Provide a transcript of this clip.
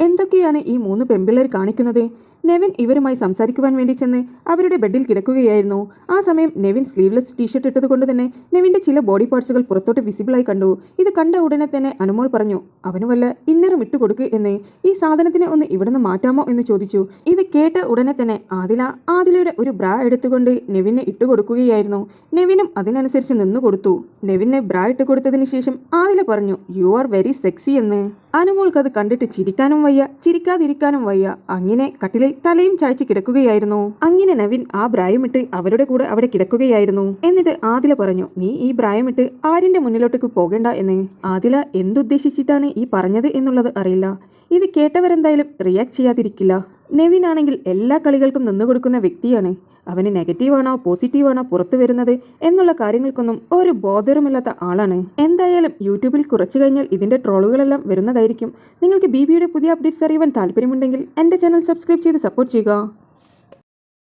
എന്തൊക്കെയാണ് ഈ 3 പെമ്പിള്ളേർ കാണിക്കുന്നത്? നെവിൻ ഇവരുമായി സംസാരിക്കുവാൻ വേണ്ടി ചെന്ന് അവരുടെ ബെഡിൽ കിടക്കുകയായിരുന്നു. ആ സമയം നെവിൻ സ്ലീവ്ലെസ് ടീഷർട്ട് ഇട്ടതുകൊണ്ട് തന്നെ നെവിന്റെ ചില ബോഡി പാർട്സുകൾ പുറത്തോട്ട് വിസിബിളായി കണ്ടു. ഇത് കണ്ട ഉടനെ തന്നെ അനുമോൾ പറഞ്ഞു, അവന് വല്ല ഇന്നറും ഇട്ടുകൊടുക്ക് എന്ന്. ഈ സാധനത്തിനെ ഒന്ന് ഇവിടുന്ന് മാറ്റാമോ എന്ന് ചോദിച്ചു. ഇത് കേട്ട ഉടനെ തന്നെ ആദിലയുടെ ഒരു ബ്രാ എടുത്തുകൊണ്ട് നെവിന് ഇട്ടുകൊടുക്കുകയായിരുന്നു. നെവിനും അതിനനുസരിച്ച് നിന്നു കൊടുത്തു. നെവിനെ ബ്രാ ഇട്ട് കൊടുത്തതിന് ശേഷം ആദില പറഞ്ഞു, യു ആർ വെരി സെക്സി എന്ന്. അനുമോൾക്ക് അത് കണ്ടിട്ട് ചിരിക്കാനും വയ്യ ചിരിക്കാതിരിക്കാനും വയ്യ. അങ്ങനെ കട്ടിലിൽ തലയും ചായച്ച് കിടക്കുകയായിരുന്നു. അങ്ങനെ നവിൻ ആ ബ്രായമിട്ട് അവരുടെ കൂടെ അവിടെ കിടക്കുകയായിരുന്നു. എന്നിട്ട് ആദില പറഞ്ഞു, നീ ഈ ബ്രായമിട്ട് ആര്യന്റെ മുന്നിലോട്ടേക്ക് പോകേണ്ട എന്ന്. ആദില എന്തുദ്ദേശിച്ചിട്ടാണ് ഈ പറഞ്ഞത് എന്നുള്ളത് അറിയില്ല. ഇത് കേട്ടവരെന്തായാലും റിയാക്ട് ചെയ്യാതിരിക്കില്ല. നെവിൻ ആണെങ്കിൽ എല്ലാ കളികൾക്കും നിന്നുകൊടുക്കുന്ന വ്യക്തിയാണ്. അവന് നെഗറ്റീവാണോ പോസിറ്റീവാണോ പുറത്തു വരുന്നത് എന്നുള്ള കാര്യങ്ങൾക്കൊന്നും ഒരു ബോധവുമില്ലാത്ത ആളാണ്. എന്തായാലും യൂട്യൂബിൽ കുറച്ചു കഴിഞ്ഞാൽ ഇതിന്റെ ട്രോളുകളെല്ലാം വരുന്നതായിരിക്കും. നിങ്ങൾക്ക് ബിബിയുടെ പുതിയ അപ്ഡേറ്റ്സ് അറിയുവാൻ താല്പര്യമുണ്ടെങ്കിൽ എന്റെ ചാനൽ സബ്സ്ക്രൈബ് ചെയ്ത് സപ്പോർട്ട് ചെയ്യുക.